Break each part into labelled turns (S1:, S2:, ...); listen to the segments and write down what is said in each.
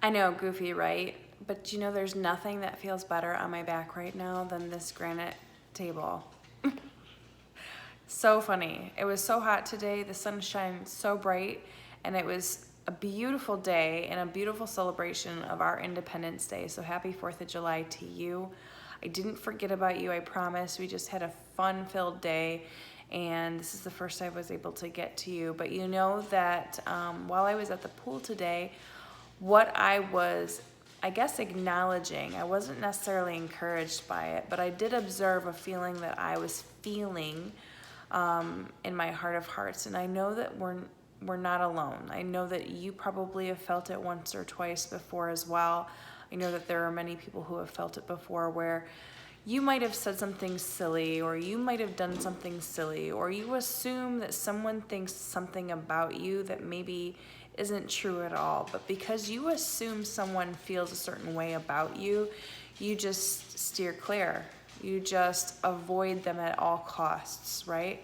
S1: I know, goofy, right? But you know, there's nothing that feels better on my back right now than this granite table. So funny. It was so hot today. The sun shined so bright, and it was a beautiful day and a beautiful celebration of our Independence Day. So happy 4th of July to you. I didn't forget about you, I promise. We just had a fun-filled day, and this is the first I was able to get to you. But you know that while I was at the pool today, what I was, I guess, acknowledging, I wasn't necessarily encouraged by it, but I did observe a feeling that I was feeling in my heart of hearts. And I know that we're not alone. I know that you probably have felt it once or twice before as well. I know that there are many people who have felt it before, where you might have said something silly, or you might have done something silly, or you assume that someone thinks something about you that maybe isn't true at all. But because you assume someone feels a certain way about you, you just steer clear. You just avoid them at all costs, right?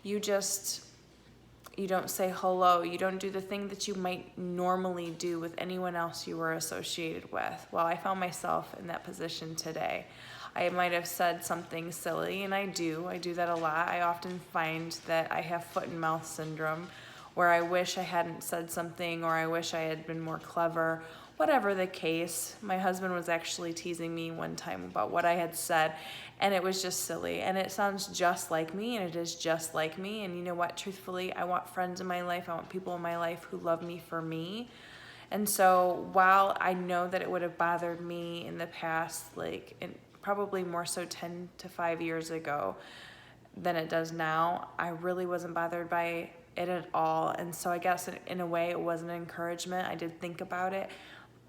S1: You don't say hello. You don't do the thing that you might normally do with anyone else you were associated with. Well, I found myself in that position today. I might have said something silly, and I do that a lot. I often find that I have foot and mouth syndrome, where I wish I hadn't said something, or I wish I had been more clever. Whatever the case, my husband was actually teasing me one time about what I had said, and it was just silly, and it sounds just like me, and it is just like me. And you know what, truthfully, I want friends in my life, I want people in my life who love me for me. And so while I know that it would have bothered me in the past, probably more so 10 to 5 years ago than it does now, I really wasn't bothered by it at all. And so I guess in a way it was an encouragement. I did think about it,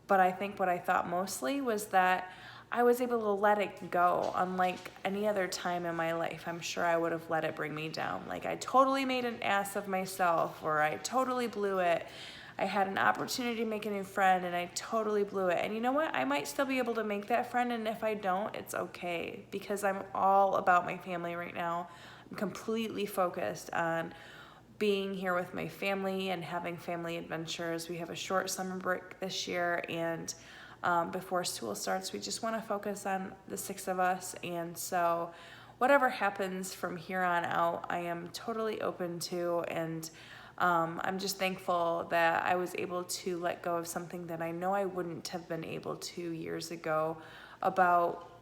S1: but I think what I thought mostly was that I was able to let it go. Unlike any other time in my life, I'm sure I would have let it bring me down. Like, I totally made an ass of myself, or I totally blew it. I had an opportunity to make a new friend, and I totally blew it. And you know what? I might still be able to make that friend, and if I don't, it's okay, because I'm all about my family right now. I'm completely focused on being here with my family and having family adventures. We have a short summer break this year, and before school starts, we just want to focus on the 6 of us. And so whatever happens from here on out, I am totally open to, and I'm just thankful that I was able to let go of something that I know I wouldn't have been able to years ago, about,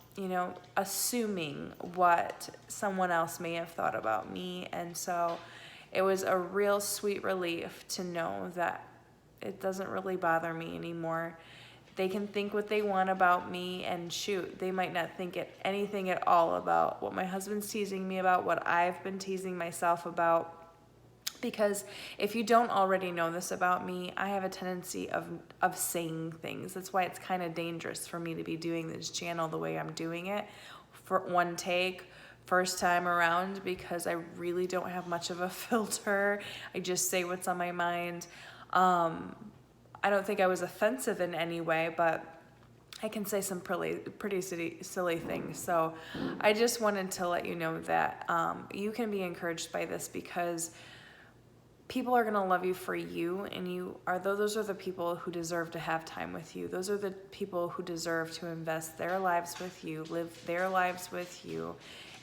S1: assuming what someone else may have thought about me. And so it was a real sweet relief to know that it doesn't really bother me anymore. They can think what they want about me, and shoot, they might not think anything at all about what my husband's teasing me about, what I've been teasing myself about. Because if you don't already know this about me, I have a tendency of saying things. That's why it's kind of dangerous for me to be doing this channel the way I'm doing it, for one take, first time around, because I really don't have much of a filter. I just say what's on my mind. I don't think I was offensive in any way, but I can say some pretty silly things. So I just wanted to let you know that you can be encouraged by this, because people are going to love you for you, and those are the people who deserve to have time with you. Those are the people who deserve to invest their lives with you, live their lives with you,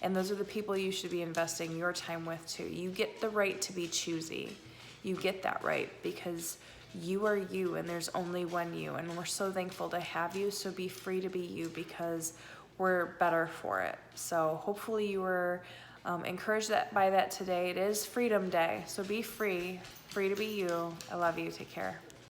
S1: and those are the people you should be investing your time with too. You get the right to be choosy. You get that right, because you are you, and there's only one you, and we're so thankful to have you. So be free to be you, because we're better for it. So hopefully you were encouraged by that today. It is Freedom Day, so be free to be you. I love you. Take care.